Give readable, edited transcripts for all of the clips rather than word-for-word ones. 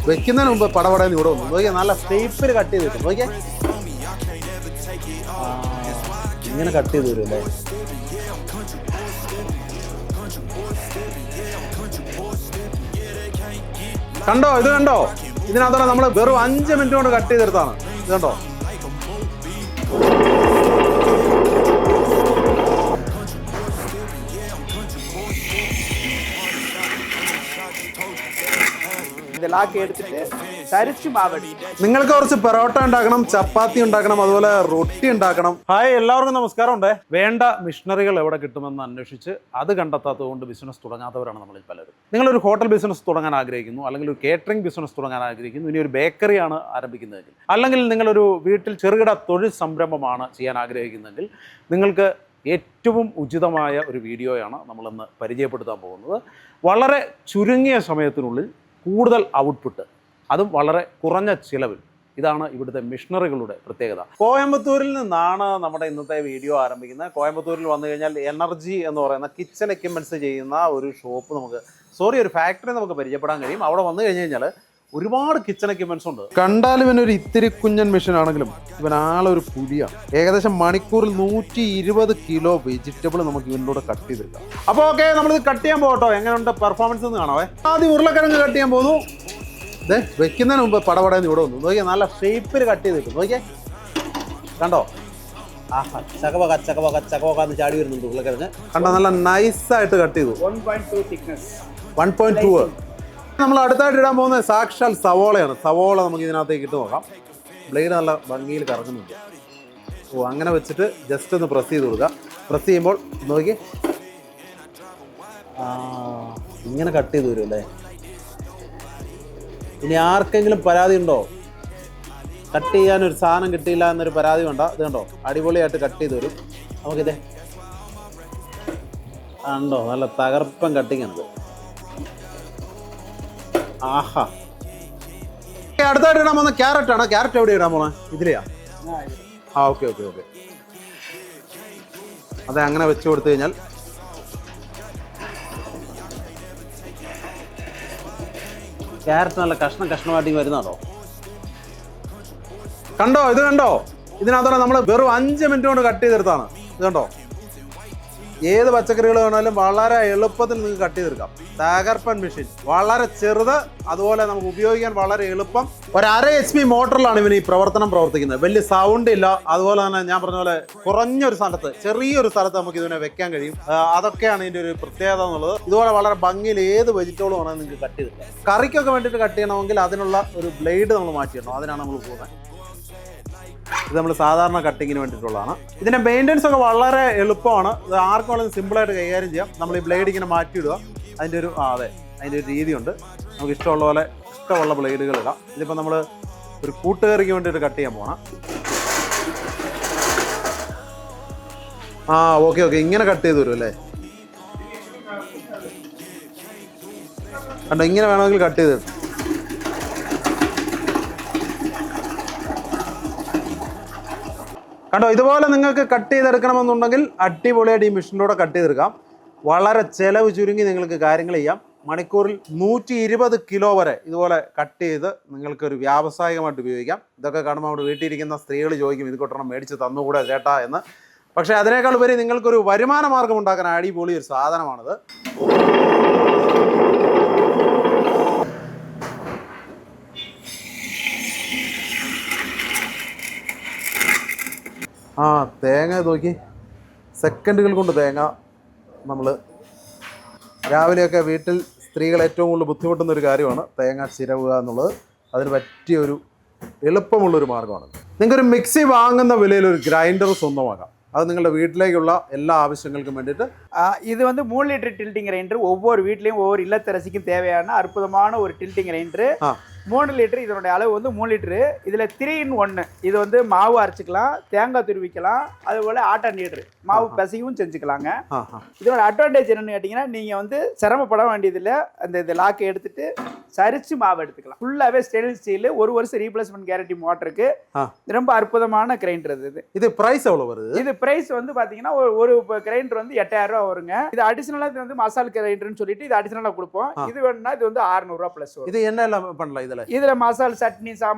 വെക്കുന്നതിന് മുമ്പ് പടപടന്ന് ഇവിടെ വന്നു നോക്കിയാൽ നല്ല ഷേപ്പിൽ കട്ട് ചെയ്ത് കിട്ടും നോക്കിയാൽ ഇങ്ങനെ കട്ട് ചെയ്ത് വരും അല്ലേ. കണ്ടോ ഇത് കണ്ടോ, ഇതിനകത്തോടെ നമ്മൾ വെറും 5 മിനിറ്റ് കൊണ്ട് കട്ട് ചെയ്തെടുത്താണ്. ഇത് കണ്ടോ, നിങ്ങൾക്ക് കുറച്ച് പൊറോട്ട ഉണ്ടാക്കണം, ചപ്പാത്തി ഉണ്ടാക്കണം, അതുപോലെ റൊട്ടി ഉണ്ടാക്കണം. ഹായ്, എല്ലാവർക്കും നമസ്കാരം. ഉണ്ട് വേണ്ട മിഷനറികൾ എവിടെ കിട്ടുമെന്ന് അന്വേഷിച്ച് അത് കണ്ടെത്താത്തത് കൊണ്ട് ബിസിനസ് തുടങ്ങാത്തവരാണ് നമ്മളിൽ പലരും. നിങ്ങളൊരു ഹോട്ടൽ ബിസിനസ് തുടങ്ങാൻ ആഗ്രഹിക്കുന്നു, അല്ലെങ്കിൽ ഒരു കേറ്ററിംഗ് ബിസിനസ് തുടങ്ങാൻ ആഗ്രഹിക്കുന്നു, ഇനി ഒരു ബേക്കറിയാണ് ആരംഭിക്കുന്നതെങ്കിൽ, അല്ലെങ്കിൽ നിങ്ങളൊരു വീട്ടിൽ ചെറുകിട തൊഴിൽ സംരംഭമാണ് ചെയ്യാൻ ആഗ്രഹിക്കുന്നതെങ്കിൽ നിങ്ങൾക്ക് ഏറ്റവും ഉചിതമായ ഒരു വീഡിയോയാണ് നമ്മളിന്ന് പരിചയപ്പെടുത്താൻ പോകുന്നത്. വളരെ ചുരുങ്ങിയ സമയത്തിനുള്ളിൽ കൂടുതൽ ഔട്ട്പുട്ട്, അതും വളരെ കുറഞ്ഞ ചിലവിൽ. ഇതാണ് ഇവിടുത്തെ മിഷനറികളുടെ പ്രത്യേകത. കോയമ്പത്തൂരിൽ നിന്നാണ് നമ്മുടെ ഇന്നത്തെ വീഡിയോ ആരംഭിക്കുന്നത്. കോയമ്പത്തൂരിൽ വന്നു കഴിഞ്ഞാൽ എനർജി എന്ന് പറയുന്ന കിച്ചൺ എക്യുപ്മെൻറ്റ്സ് ചെയ്യുന്ന ഒരു ഷോപ്പ് ഒരു ഫാക്ടറി നമുക്ക് പരിചയപ്പെടാൻ കഴിയും. അവിടെ വന്നു കഴിഞ്ഞ് കഴിഞ്ഞാൽ ഒരുപാട് കിച്ചൺ എക്യുപ്മെന്റ്സ് ഉണ്ട്. കണ്ടാലും ഇവനൊരു ഇത്തിരി കുഞ്ഞൻ മെഷീൻ ആണെങ്കിലും ഇവനാളൊരു പുലിയാണ്. ഏകദേശം മണിക്കൂറിൽ 120 കിലോ വെജിറ്റബിൾ നമുക്ക് ഇവനിലൂടെ കട്ട് ചെയ്തെടുക്കാം. അപ്പോൾ ഓക്കെ, നമ്മളിത് കട്ട് ചെയ്യാൻ പോകട്ടോ. എങ്ങനെയുണ്ട് പെർഫോമൻസ് എന്ന് കാണാവേ. ആദ്യം ഉരുളക്കിഴങ്ങ് കട്ട് ചെയ്യാൻ പോകുന്നു. വെക്കുന്നതിന് മുമ്പ് പടപടന്ന് ഇവിടെ വന്നു നോക്കിയാൽ നല്ല ഷേപ്പിൽ കട്ട് ചെയ്ത് കിട്ടും നോക്കിയേ. കണ്ടോ, ആഹാ, ചകവക ചകവക ചകവക എന്ന് ചാടി വരുന്നുണ്ട് ഉരുളക്കിഴങ്ങ്. കണ്ടോ, നല്ല നൈസായിട്ട് കട്ട് ചെയ്തു. 1.2 നമ്മൾ അടുത്തായിട്ട് ഇടാൻ പോകുന്നത് സാക്ഷാൽ സവോളയാണ്. സവോള നമുക്ക് ഇതിനകത്തേക്ക് ഇട്ട് നോക്കാം. ബ്ലേഡ് നല്ല ഭംഗിയിൽ കറങ്ങുന്നുണ്ട്. അങ്ങനെ വെച്ചിട്ട് ജസ്റ്റ് ഒന്ന് പ്രസ് ചെയ്ത് കൊടുക്കുക. പ്രസ് ചെയ്യുമ്പോൾ നോക്കി ഇങ്ങനെ കട്ട് ചെയ്ത് വരും അല്ലേ. ഇനി ആർക്കെങ്കിലും പരാതി ഉണ്ടോ, കട്ട് ചെയ്യാനൊരു സാധനം കിട്ടിയില്ല എന്നൊരു പരാതി വേണ്ട. ഇത് കണ്ടോ, അടിപൊളിയായിട്ട് കട്ട് ചെയ്ത് വരും. നമുക്കിതേ കണ്ടോ, നല്ല തകർപ്പൻ കട്ടിങ്ങാണിത്. ആഹാ, അടുത്തായിട്ട് ഇടാൻ പോകുന്ന ക്യാരറ്റാണ്. ക്യാരറ്റ് എവിടെ ഇടാൻ പോണേ? ഇതിലെയാ? ഓക്കെ. അതെ, അങ്ങനെ വെച്ച് കൊടുത്തു കഴിഞ്ഞാൽ ക്യാരറ്റ് നല്ല കഷ്ണമായിട്ട് വരുന്നതാണോ. കണ്ടോ, ഇത് കണ്ടോ, ഇതിനകത്തോടെ നമ്മൾ വെറും 5 മിനിറ്റ് കൊണ്ട് കട്ട് ചെയ്തെടുത്താണ്. ഇത് കണ്ടോ, ഏത് പച്ചക്കറികൾ വേണമെങ്കിലും വളരെ എളുപ്പത്തിൽ നിങ്ങൾക്ക് കട്ട് ചെയ്തെടുക്കാം. തകർപ്പൻ മെഷീൻ, വളരെ ചെറുത്, അതുപോലെ നമുക്ക് ഉപയോഗിക്കാൻ വളരെ എളുപ്പം. ഒരു 1/2 HP മോട്ടറിലാണ് ഇവന് ഈ പ്രവർത്തിക്കുന്നത്. വലിയ സൗണ്ട് ഇല്ല. അതുപോലെ തന്നെ ഞാൻ പറഞ്ഞ പോലെ കുറഞ്ഞൊരു സ്ഥലത്ത്, ചെറിയൊരു സ്ഥലത്ത് നമുക്ക് ഇതിനെ വെക്കാൻ കഴിയും. അതൊക്കെയാണ് ഇതിൻ്റെ ഒരു പ്രത്യേകത എന്നുള്ളത്. ഇതുപോലെ വളരെ ഭംഗിയിൽ ഏത് വെജിറ്റബിളും വേണമെങ്കിൽ നിങ്ങൾക്ക് കട്ട് ചെയ്തെടുക്കാം. കറിക്കൊക്കെ വേണ്ടിയിട്ട് കട്ട് ചെയ്യണമെങ്കിൽ അതിനുള്ള ഒരു ബ്ലേഡ് നമ്മൾ മാറ്റിയിടണം. അതിനാണ് നമ്മൾ പോകുന്നത്. ഇത് നമ്മൾ സാധാരണ കട്ടിങ്ങിന് വേണ്ടിയിട്ടുള്ളതാണ്. ഇതിൻ്റെ മെയിൻ്റെനൻസ് ഒക്കെ വളരെ എളുപ്പമാണ്. ഇത് ആർക്കും വളരെ സിമ്പിളായിട്ട് കൈകാര്യം ചെയ്യാം. നമ്മൾ ഈ ബ്ലേഡ് ഇങ്ങനെ മാറ്റിയിടുക. അതിൻ്റെ ഒരു അതിൻ്റെ ഒരു രീതിയുണ്ട്. നമുക്ക് ഇഷ്ടമുള്ള ബ്ലേഡുകൾ ഇടാം. ഇതിപ്പോൾ നമ്മൾ ഒരു കൂട്ടുകറിക്ക് വേണ്ടിയിട്ട് കട്ട് ചെയ്യാൻ പോകണം. ഓക്കെ, ഇങ്ങനെ കട്ട് ചെയ്ത് വരും അല്ലേ. കണ്ടോ, ഇങ്ങനെ വേണമെങ്കിൽ കട്ട് ചെയ്ത്. കണ്ടോ, ഇതുപോലെ നിങ്ങൾക്ക് കട്ട് ചെയ്തെടുക്കണമെന്നുണ്ടെങ്കിൽ അടിപൊളിയായിട്ട് ഈ മെഷീനിലൂടെ കട്ട് ചെയ്തെടുക്കാം. വളരെ ചിലവ് ചുരുങ്ങി നിങ്ങൾക്ക് കാര്യങ്ങൾ ചെയ്യാം. മണിക്കൂറിൽ 120 കിലോ വരെ ഇതുപോലെ കട്ട് ചെയ്ത് നിങ്ങൾക്കൊരു വ്യാവസായികമായിട്ട് ഉപയോഗിക്കാം. ഇതൊക്കെ കാണുമ്പോൾ അവിടെ വീട്ടിലിരിക്കുന്ന സ്ത്രീകൾ ചോദിക്കും, ഇത് കൊട്ടണം മേടിച്ച് തന്നുകൂടെ ചേട്ടാ എന്ന്. പക്ഷേ അതിനേക്കാൾ ഉപരി നിങ്ങൾക്കൊരു വരുമാന മാർഗം ഉണ്ടാക്കാൻ അടിപൊളി ഒരു സാധനമാണിത്. തേങ്ങ നോക്കി, സെക്കൻഡുകൾ കൊണ്ട് തേങ്ങ. നമ്മൾ രാവിലെയൊക്കെ വീട്ടിൽ സ്ത്രീകൾ ഏറ്റവും കൂടുതൽ ബുദ്ധിമുട്ടുന്ന ഒരു കാര്യമാണ് തേങ്ങ ചിരവുക എന്നുള്ളത്. അതിന് പറ്റിയൊരു എളുപ്പമുള്ളൊരു മാർഗ്ഗമാണ്. നിങ്ങൾക്കൊരു മിക്സി വാങ്ങുന്ന വിലയിൽ ഒരു ഗ്രൈൻഡർ സ്വന്തമാക്കാം. அது നിങ്ങളുടെ വീട്ടിലേക്കുള്ള എല്ലാ ആവശ്യങ്ങൾക്കും വേണ്ടിയിട്ട് இது வந்து 3 லிட்டர் டில்டிங் கிரைண்டர். ஒவ்வொரு வீட்லேயும் ஒவ்வொரு இல்லத்தரசிக்கும் தேவையான அற்புதமான ஒரு டில்டிங் கிரைண்டர். 3 லிட்டர் இதனுடைய அளவு வந்து 3 லிட்டரு. இதில் 3 in 1. இது வந்து மாவு அரைச்சிக்கலாம், தேங்காய் துருவிக்கலாம், அதுபோல் ஆட்டா நீட்ரு மாவு பசியும் செஞ்சுக்கலாங்க. இதோட அட்வான்டேஜ் என்னென்னு கேட்டிங்கன்னா, நீங்கள் வந்து சிரமப்பட வேண்டியதில்லை. இந்த லாக்கை எடுத்துட்டு சரிச்சு மாவு எடுத்துக்கலாம். ஃபுல்லாகவே ஸ்டெயின்லெஸ் ஸ்டீல், 1 வருஷம் ரீப்ளேஸ்மெண்ட் கேரண்டி மோட்டருக்கு. ரொம்ப அற்புதமான கிரைண்டர் இது பிரைஸ் எவ்வளோ வருது? இது பிரைஸ் வந்து பார்த்தீங்கன்னா ஒரு கிரைண்டர் வந்து 8000 ரூபா வருங்க. இது அடிஷனலாக இது வந்து மசால் கிரைண்டர்னு சொல்லிட்டு இது அடிஷனலாக கொடுப்போம். இது வேணும்னா இது வந்து 600 ரூபா ப்ளஸ் வரும். இது என்ன எல்லாம் பண்ணலாம்? இதுல മസാല ചട്നി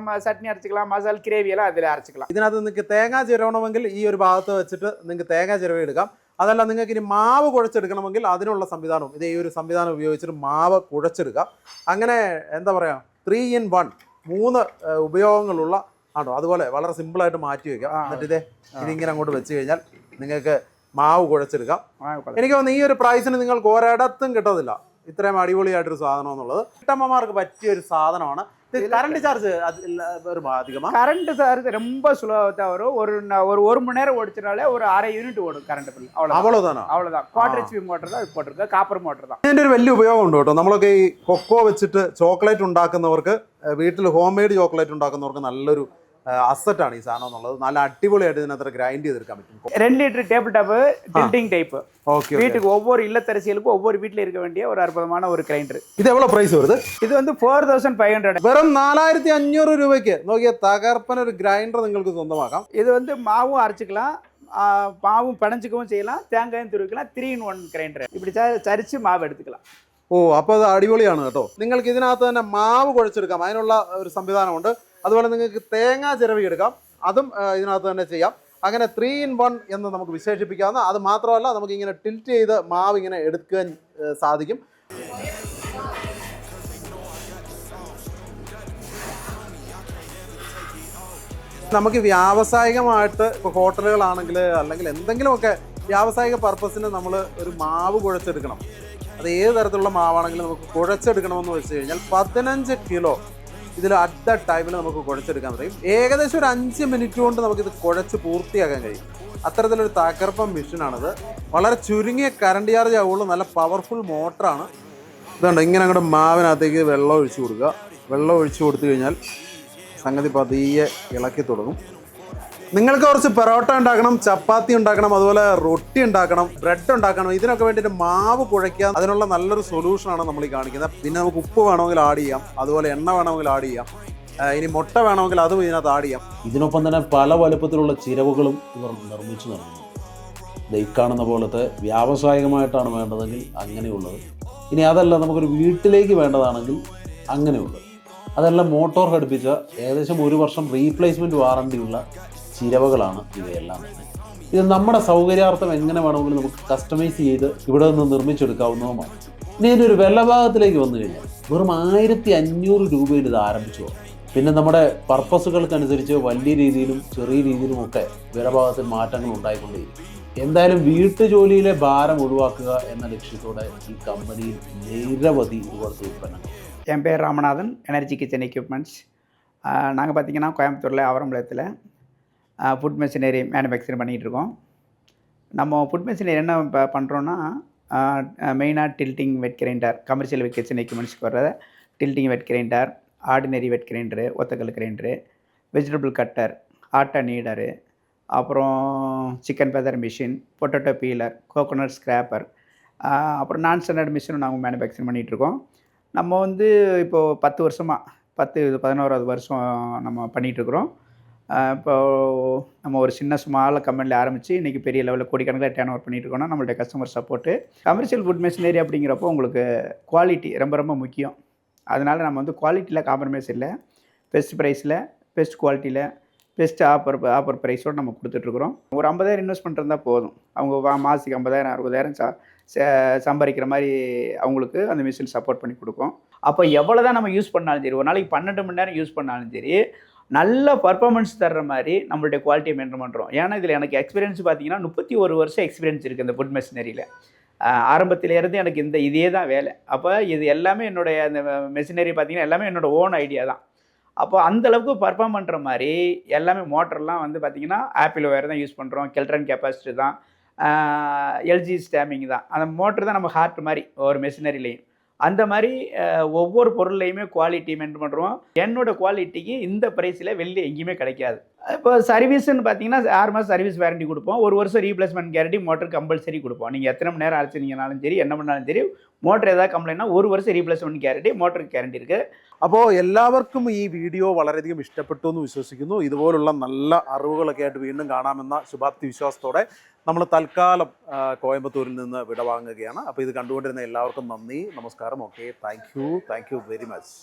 ചട്നി അരച്ചിക്കലാം, മസാല ഗ്രേവി എല്ലാം അതിൽ അരച്ചിക്കലാം. ഇതിനകത്ത് നിങ്ങൾക്ക് തേങ്ങ ചിരവണമെങ്കിൽ ഈ ഒരു ഭാഗത്ത് വെച്ചിട്ട് നിങ്ങൾക്ക് തേങ്ങ ചിരവി എടുക്കാം. അതല്ല നിങ്ങൾക്ക് ഇനി മാവ് കുഴച്ചെടുക്കണമെങ്കിൽ അതിനുള്ള സംവിധാനവും ഇത് ഈ ഒരു സംവിധാനം ഉപയോഗിച്ചിട്ട് മാവ് കുഴച്ചെടുക്കാം. അങ്ങനെ എന്താ പറയുക 3 in 1 3 ഉപയോഗങ്ങളുള്ള ആണോ. അതുപോലെ വളരെ സിമ്പിളായിട്ട് മാറ്റി വയ്ക്കാം. എന്നിട്ട് ഇതിങ്ങനെ അങ്ങോട്ട് വെച്ച് കഴിഞ്ഞാൽ നിങ്ങൾക്ക് മാവ് കുഴച്ചെടുക്കാം. എനിക്ക് തോന്നുന്നു ഈ ഒരു പ്രൈസിന് നിങ്ങൾക്ക് ഒരിടത്തും കിട്ടത്തില്ല ഇത്രയും അടിപൊളിയായിട്ടൊരു സാധനം എന്നുള്ളത്. വീട്ടമ്മമാർക്ക് പറ്റിയ ഒരു സാധനമാണ്. கரண்ட் சார்ஜ் அதிகமா? கரண்ட் சார்ஜ் ரொம்ப ஸ்லோவாக தான் வரும். ஒரு மணி நேரம் ஓடிச்சனாலே ஒரு 1/2 யூனிட் ஓடும் கரண்ட் பில். அவ்வளோதான். குவார்டர் HP மோட்டர் தான் போட்டிருக்கு, കാപ്പർ മോട്ടർ தான். ഇതിൻ്റെ ഒരു വലിയ ഉപയോഗം ഉണ്ട് കേട്ടോ. നമ്മളൊക്കെ ഈ കൊക്കോ വെച്ചിട്ട് ചോക്ലേറ്റ് ഉണ്ടാക്കുന്നവർക്ക്, വീട്ടിൽ ഹോം മെയ്ഡ് ചോക്ലേറ്റ് ഉണ്ടാക്കുന്നവർക്ക് നല്ലൊരു അസറ്റാണ് ഈ സാധനം എന്നുള്ളത്. നല്ല അടിപൊളിയായിട്ട് ഇതിനകത്ത് ഗ്രൈൻഡ് ചെയ്തെടുക്കാൻ പറ്റും. 2 litre table top tilting type. வீட்டுக்கு ஒவ்வொரு இல்லத்தரசிகளுக்கும் ஒவ்வொரு வீட்டில் இருக்க வேண்டிய ஒரு அற்புதமான ஒரு கிரைண்டர். இது எவ்வளோ பிரைஸ் வருது? ഇത് வந்து 4500. വെറും 4500 രൂപയ്ക്ക് നോക്കിയ തകർപ്പൻ ഒരു ഗ്രൈൻഡർ നിങ്ങൾക്ക് സ്വന്തമാക്കാം. இது வந்து மாவும் அரைச்சிக்கலாம், மாவும் பிணைஞ்சிக்கவும் செய்யலாம், தேங்காயும் துருவிக்கலாம். 3 in 1 கிரைண்டர். இப்படி சரிச்சு மாவு എടുத்துக்கலாம். അപ്പോൾ അത് അടിപൊളിയാണ് കേട്ടോ. നിങ്ങൾക്ക് ഇതിനകത്ത് തന്നെ മാവ് കുഴച്ചെടുക്കാം, അതിനുള്ള ഒരു സംവിധാനമുണ്ട്. അതുപോലെ നിങ്ങൾക്ക് തേങ്ങ ചിരവി എടുക്കാം, അതും ഇതിനകത്ത് തന്നെ ചെയ്യാം. അങ്ങനെ 3 in 1 എന്ന് നമുക്ക് വിശേഷിപ്പിക്കാവുന്ന. അത് മാത്രമല്ല, നമുക്ക് ഇങ്ങനെ ടിൽറ്റ് ചെയ്ത് മാവ് ഇങ്ങനെ എടുക്കാൻ സാധിക്കും. നമുക്ക് വ്യാവസായികമായിട്ട് ഇപ്പോൾ ഹോട്ടലുകളാണെങ്കിൽ അല്ലെങ്കിൽ എന്തെങ്കിലുമൊക്കെ വ്യാവസായിക പർപ്പസിന് നമ്മൾ ഒരു മാവ് കുഴച്ചെടുക്കണം. അത് ഏത് തരത്തിലുള്ള മാവാണെങ്കിലും നമുക്ക് കുഴച്ചെടുക്കണമെന്ന് വെച്ച് കഴിഞ്ഞാൽ 15 കിലോ ഇതിൽ അറ്റ് ദ ടൈമിൽ നമുക്ക് കുഴച്ചെടുക്കാൻ കഴിയും. ഏകദേശം ഒരു 5 മിനിറ്റ് കൊണ്ട് നമുക്കിത് കുഴച്ച് പൂർത്തിയാക്കാൻ കഴിയും. അത്തരത്തിലൊരു തകർപ്പൻ മെഷീനാണിത്. വളരെ ചുരുങ്ങിയ കറണ്ട് ചാർജ് ആവുള്ളൂ. നല്ല പവർഫുൾ മോട്ടറാണ്. ഇതുണ്ട്, ഇങ്ങനെ അങ്ങോട്ട് മാവിനകത്തേക്ക് വെള്ളം ഒഴിച്ചു കൊടുക്കുക. വെള്ളം ഒഴിച്ചു കൊടുത്തു കഴിഞ്ഞാൽ സംഗതി പതിയെ ഇളക്കി തുടങ്ങും. നിങ്ങൾക്ക് കുറച്ച് പെറോട്ട ഉണ്ടാക്കണം, ചപ്പാത്തി ഉണ്ടാക്കണം, അതുപോലെ റൊട്ടി ഉണ്ടാക്കണം, ബ്രെഡ് ഉണ്ടാക്കണം. ഇതിനൊക്കെ വേണ്ടിയിട്ട് മാവ് കുഴയ്ക്കാൻ അതിനുള്ള നല്ലൊരു സൊല്യൂഷനാണ് നമ്മൾ ഈ കാണിക്കുന്നത്. പിന്നെ നമുക്ക് ഉപ്പ് വേണമെങ്കിൽ ആഡ് ചെയ്യാം, അതുപോലെ എണ്ണ വേണമെങ്കിൽ ആഡ് ചെയ്യാം, ഇനി മുട്ട വേണമെങ്കിൽ അതും ഇതിനകത്ത് ആഡ് ചെയ്യാം. ഇതിനൊപ്പം തന്നെ പല വലുപ്പത്തിലുള്ള ചിരവുകളും ഇവർ നിർമ്മിച്ചു നൽകുന്നു. ഈ കാണുന്ന പോലത്തെ വ്യാവസായികമായിട്ടാണ് വേണ്ടതെങ്കിൽ അങ്ങനെയുള്ളത്. ഇനി അതല്ല നമുക്കൊരു വീട്ടിലേക്ക് വേണ്ടതാണെങ്കിൽ അങ്ങനെയുള്ളത്. അതെല്ലാം മോട്ടോർ ഘടിപ്പിച്ച ഏകദേശം 1 വർഷം റീപ്ലേസ്മെൻറ്റ് വാറണ്ടിയുള്ള ചിരവകളാണ് ഇവയെല്ലാം തന്നെ. ഇത് നമ്മുടെ സൗകര്യാർത്ഥം എങ്ങനെ വേണമെങ്കിലും നമുക്ക് കസ്റ്റമൈസ് ചെയ്ത് ഇവിടെ നിന്ന് നിർമ്മിച്ചെടുക്കാവുന്നതുമാണ്. ഇനി ഇതിൻ്റെ ഒരു വിലഭാഗത്തിലേക്ക് വന്നു കഴിഞ്ഞാൽ വെറും 1500 രൂപയിൽ ഇത് ആരംഭിച്ചു പോകും. പിന്നെ നമ്മുടെ പർപ്പസുകൾക്കനുസരിച്ച് വലിയ രീതിയിലും ചെറിയ രീതിയിലുമൊക്കെ വിലഭാഗത്തിൽ മാറ്റങ്ങൾ ഉണ്ടായിക്കൊണ്ടേയിരിക്കും. എന്തായാലും വീട്ടുജോലിയിലെ ഭാരം ഒഴിവാക്കുക എന്ന ലക്ഷ്യത്തോടെ ഈ കമ്പനിയിൽ നിരവധി ഇതുപോലത്തെ ഉൽപ്പന്നങ്ങൾ. என் பேர் ராமநாதன், எனர்ஜி கிச்சன் எக்யூப்மெண்ட்ஸ். நாங்கள் பார்த்திங்கன்னா கோயம்புத்தூரில் ஆவரம்பாளையத்தில் ஃபுட் மெஷினரி மேனுஃபேக்சரிங் பண்ணிகிட்ருக்கோம். நம்ம ஃபுட் மெஷினரி என்ன பண்ணுறோன்னா, மெயினாக tilting wet grinder, commercial kitchen எக்யூப்மெண்ட்ஸ்க்கு வர்ற tilting wet grinder, ordinary wet grinder, ஒத்தக்கல் grinder, vegetable cutter, atta kneader, அப்புறம் chicken feather machine, potato peeler, coconut scraper, அப்புறம் நான் ஸ்டாண்டர்ட் மிஷினும் நாங்கள் மேனுஃபேக்சரிங் பண்ணிகிட்ருக்கோம். நம்ம வந்து இப்போது 10 வருஷமாக 11வது வருஷம் நம்ம பண்ணிகிட்ருக்குறோம். இப்போது நம்ம ஒரு சின்ன ஸ்மால் கம்பெனியில் ஆரம்பித்து இன்றைக்கி பெரிய லெவலில் கோடிக்கணக்கில் டேர்ன் ஓவர் பண்ணிகிட்ருக்கோம்னா நம்மளுடைய customer support. Commercial food machinery அப்படிங்கிறப்போ உங்களுக்கு குவாலிட்டி ரொம்ப ரொம்ப முக்கியம். அதனால் நம்ம வந்து குவாலிட்டியில் காம்ப்ரமைஸ் இல்லை. பெஸ்ட் ப்ரைஸில், பெஸ்ட் குவாலிட்டியில், பெஸ்ட் ஆஃபர் ப்ரைஸோடு நம்ம கொடுத்துட்ருக்குறோம். ஒரு 50,000 இன்வெஸ்ட் பண்ணுறதா போதும். அவங்க மாதத்துக்கு 50,000 60,000 சம்பாதிக்கிற மாதிரி அவங்களுக்கு அந்த மிஷின் சப்போர்ட் பண்ணி கொடுக்கும். அப்போ எவ்வளோ தான் நம்ம யூஸ் பண்ணாலும் சரி, ஒரு நாளைக்கு 12 மணி நேரம் யூஸ் பண்ணாலும் சரி, நல்ல பர்ஃபார்மன்ஸ் தர்ற மாதிரி நம்மளுடைய குவாலிட்டியை மெயின்டைன் பண்ணுறோம். ஏன்னா இதில் எனக்கு எக்ஸ்பீரியன்ஸ் பார்த்தீங்கன்னா 31 வருஷம் எக்ஸ்பீரியன்ஸ் இருக்குது இந்த ஃபுட் மெஷினரியில். ஆரம்பத்திலேருந்து எனக்கு இதே தான் வேலை. அப்போ இது எல்லாமே என்னுடைய அந்த மெஷினரி பார்த்திங்கன்னா எல்லாமே என்னோடய ஓன் ஐடியா தான். அப்போ அந்தளவுக்கு பர்ஃபார்ம் பண்ணுற மாதிரி எல்லாமே மோட்டர்லாம் வந்து பார்த்திங்கன்னா ஆப்பிள் ஒயர் தான் யூஸ் பண்ணுறோம், கெல்ட்ரன் கெப்பாசிட்டி தான், எல்ஜி ஸ்டாமிங் தான். அந்த மோட்ரு தான் நம்ம ஹார்ட் மாதிரி ஒரு மெஷினரிலையும். அந்த மாதிரி ஒவ்வொரு பொருள்லையுமே குவாலிட்டி மெயின்டைன் பண்ணுறோம். என்னோட குவாலிட்டிக்கு இந்த ப்ரைஸில் வெளில எங்கேயுமே கிடைக்காது. இப்போ சர்வீஸ்ன்னு பார்த்தீங்கன்னா 6 மாதம் சர்வீஸ் வாரண்டி கொடுப்போம். 1 வருஷம் ரீப்ளேஸ்மெண்ட் கேரண்டி மோட்டர் கம்பல்சரி கொடுப்போம். நீங்கள் எத்தனை மணி நேரம் அழைச்சிங்கனாலும் சரி, என்ன பண்ணாலும் சரி, മോട്ടർ ഏതാ കംപ്ലൈൻറ്റ് 1 വർഷം റീപ്ലേസ്മെന്റ് ഗ്യാരണ്ടി മോട്ടർക്ക് ഗ്യാരണ്ടി ഇருக்கு. അപ്പോൾ എല്ലാവർക്കും ഈ വീഡിയോ വളരെയധികം ഇഷ്ടപ്പെട്ടു എന്ന് വിശ്വസിക്കുന്നു. ഇതുപോലുള്ള നല്ല അറിവുകളൊക്കെ ആയിട്ട് വീണ്ടും കാണാമെന്ന ശുഭാപ്തി വിശ്വാസത്തോടെ നമ്മൾ തൽക്കാലം കോയമ്പത്തൂരിൽ നിന്ന് വിടവാങ്ങുകയാണ്. അപ്പോൾ ഇത് കണ്ടുകൊണ്ടിരുന്ന എല്ലാവർക്കും നന്ദി, നമസ്കാരം. Okay, thank you very much.